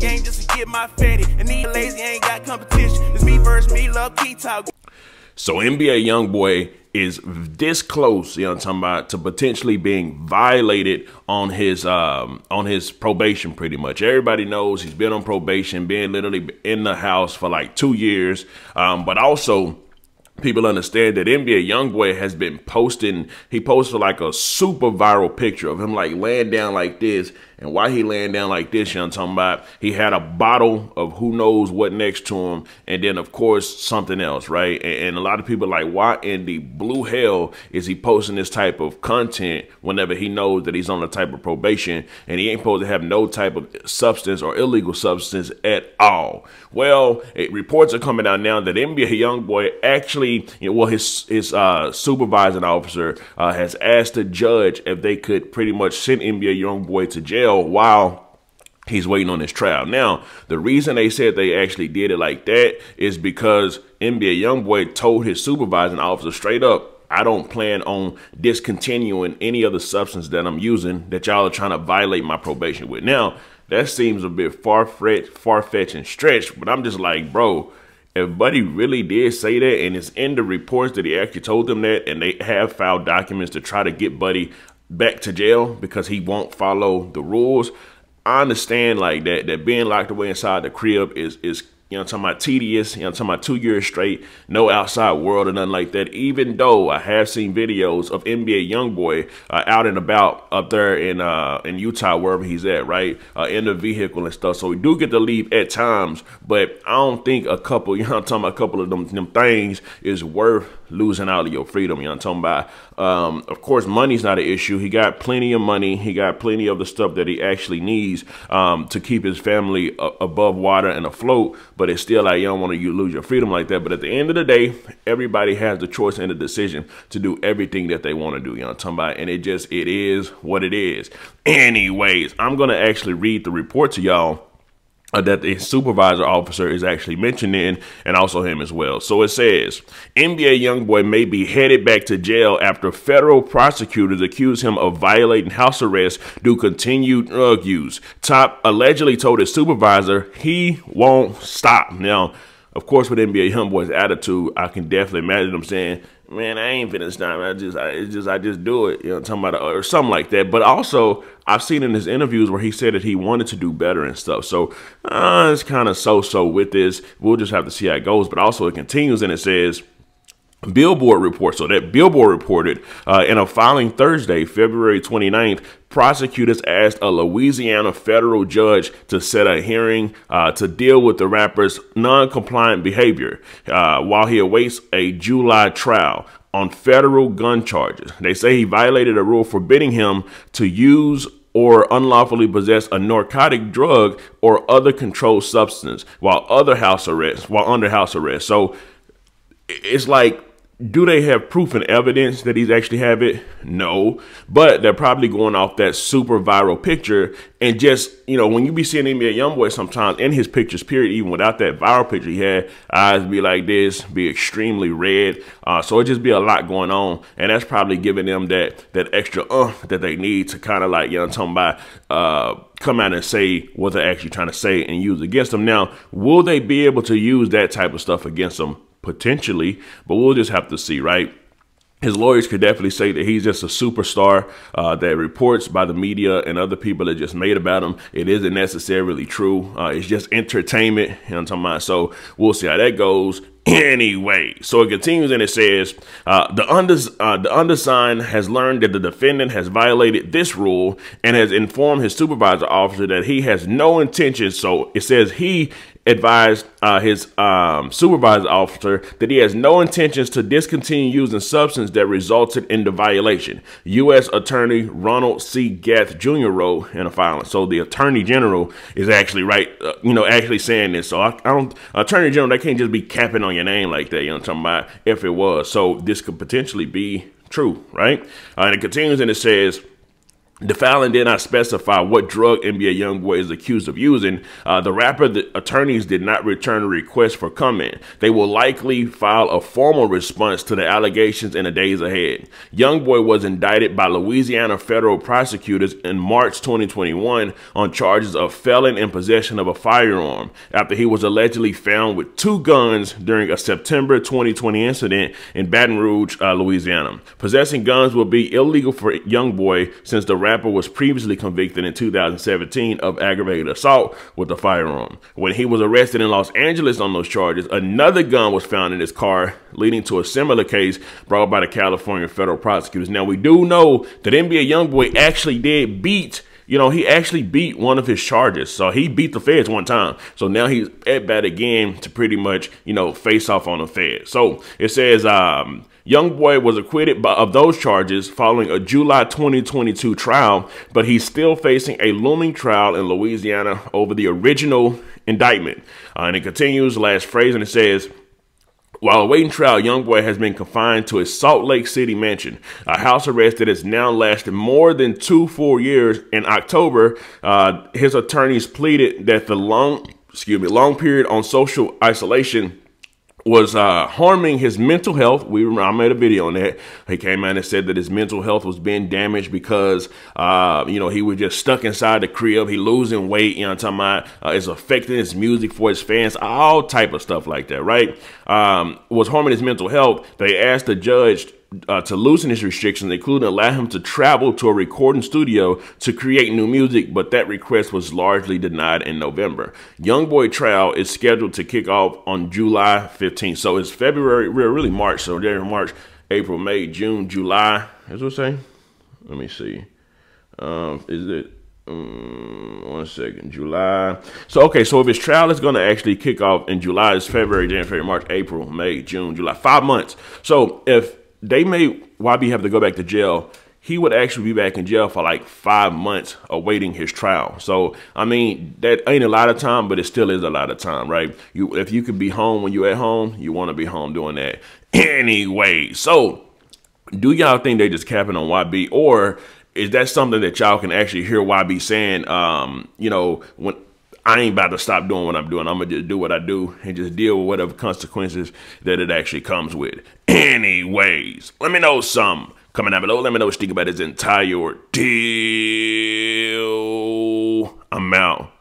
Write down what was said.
game just to get my fatty. And these lazy ain't got competition. It's me versus me, love key talk. So NBA Youngboy is this close, you know what I'm talking about, to potentially being violated on his probation pretty much. Everybody knows he's been on probation, been literally in the house for like 2 years. But also people understand that NBA Youngboy has been posting, he posted like a super viral picture of him like laying down like this. And while he laying down like this, you know what I'm talking about, he had a bottle of who knows what next to him. And then, of course, something else, right? And a lot of people are like, why in the blue hell is he posting this type of content whenever he knows that he's on a type of probation and he ain't supposed to have no type of substance or illegal substance at all? Well, reports are coming out now that NBA Youngboy actually, his supervising officer has asked the judge if they could pretty much send NBA Youngboy to jail while he's waiting on his trial. Now, the reason they said they actually did it like that is because NBA Youngboy told his supervising officer straight up, I don't plan on discontinuing any other substance that I'm using that y'all are trying to violate my probation with. Now, that seems a bit far-fetched and stretched, but I'm just like, bro, if Buddy really did say that and it's in the reports that he actually told them that, and they have filed documents to try to get Buddy back to jail because he won't follow the rules, I understand like that being locked away inside the crib is you know, I'm talking about tedious, you know, I'm talking about 2 years straight, no outside world or nothing like that. Even though I have seen videos of NBA Youngboy out and about up there in Utah, wherever he's at, right, in the vehicle and stuff. So we do get to leave at times, but I don't think a couple, you know, I'm talking about a couple of them things is worth losing out of your freedom. You know what I'm talking about? Of course, money's not an issue. He got plenty of money. He got plenty of the stuff that he actually needs to keep his family above water and afloat. But it's still like you don't want to lose your freedom like that. But at the end of the day, everybody has the choice and the decision to do everything that they want to do. You know what I'm talking about? And it is what it is. Anyways, I'm going to actually read the report to y'all that the supervisor officer is actually mentioning, and also him as well. So it says, NBA Youngboy may be headed back to jail after federal prosecutors accuse him of violating house arrest due to continued drug use. Top allegedly told his supervisor he won't stop. Now, of course, with NBA Youngboy's attitude, I can definitely imagine him saying, man, I ain't finna stop. I just do it. You know, talking about or something like that. But also, I've seen in his interviews where he said that he wanted to do better and stuff. So it's kind of so with this. We'll just have to see how it goes. But also, it continues and it says, Billboard report. So that Billboard reported in a filing Thursday, February 29th, prosecutors asked a Louisiana federal judge to set a hearing to deal with the rapper's non-compliant behavior while he awaits a July trial on federal gun charges. They say he violated a rule forbidding him to use or unlawfully possess a narcotic drug or other controlled substance while under house arrest. So it's like, do they have proof and evidence that he's actually have it? No, but they're probably going off that super viral picture. And just, you know, when you be seeing NBA Youngboy sometimes in his pictures, period, even without that viral picture he had, eyes be like this, be extremely red. So it just be a lot going on. And that's probably giving them that extra that they need to kind of like, you know, talking about come out and say what they're actually trying to say and use against them. Now, will they be able to use that type of stuff against them? Potentially, but we'll just have to see, right? His lawyers could definitely say that he's just a superstar that reports by the media and other people that just made about him. It isn't necessarily true. It's just entertainment. You know what I'm talking about? So we'll see how that goes. Anyway, so it continues and it says, the undersigned has learned that the defendant has violated this rule and has informed his supervisor officer that he has no intention. So it says he advised his supervisor officer that he has no intentions to discontinue using substance that resulted in the violation. U.S. Attorney Ronald C. Gath Jr. wrote in a filing. So the Attorney General is actually actually saying this. So Attorney General, they can't just be capping on your name like that. You know what I'm talking about? If it was. So this could potentially be true, right? And it continues and it says, The filing did not specify what drug NBA Youngboy is accused of using. The attorneys did not return a request for comment. They will likely file a formal response to the allegations in the days ahead. Youngboy was indicted by Louisiana federal prosecutors in March 2021 on charges of felon in possession of a firearm after he was allegedly found with 2 guns during a September 2020 incident in Baton Rouge, Louisiana. Possessing guns will be illegal for Youngboy since the rapper was previously convicted in 2017 of aggravated assault with a firearm. When he was arrested in Los Angeles on those charges, another gun was found in his car, leading to a similar case brought by the California federal prosecutors. Now, we do know that NBA Youngboy actually did beat he actually beat one of his charges. So he beat the feds one time. So now he's at bat again to pretty much, face off on the feds. So it says Youngboy was acquitted of those charges following a July 2022 trial, but he's still facing a looming trial in Louisiana over the original indictment. And it continues, last phrase, and it says, while awaiting trial, Youngboy has been confined to his Salt Lake City mansion, a house arrest that has now lasted more than 2 full years. In October, his attorneys pleaded that the long period on social isolation was harming his mental health. I made a video on that. He came out and said that his mental health was being damaged because, he was just stuck inside the crib. He losing weight, I'm talking about it's affecting his music for his fans, all type of stuff like that, right? Was harming his mental health. They asked the judge to loosen his restrictions, including allow him to travel to a recording studio to create new music, but that request was largely denied in November. Youngboy trial is scheduled to kick off on July 15th. So it's February, really March. So there's March, April, May, June, July. That's what I'm saying. Let me see. Is it 1 second, July. So, okay, so if his trial is going to actually kick off in July, it's February, January, March, April, May, June, July, 5 months. So if they made YB have to go back to jail, he would actually be back in jail for like 5 months awaiting his trial. So, I mean, that ain't a lot of time, but it still is a lot of time, right? If you could be home when you're at home, you want to be home doing that anyway. So, do y'all think they just capping on YB, or is that something that y'all can actually hear YB saying, when I ain't about to stop doing what I'm doing. I'm going to just do what I do and just deal with whatever consequences that it actually comes with. Anyways, let me know something. Comment down below. Let me know what you think about this entire deal. I'm out.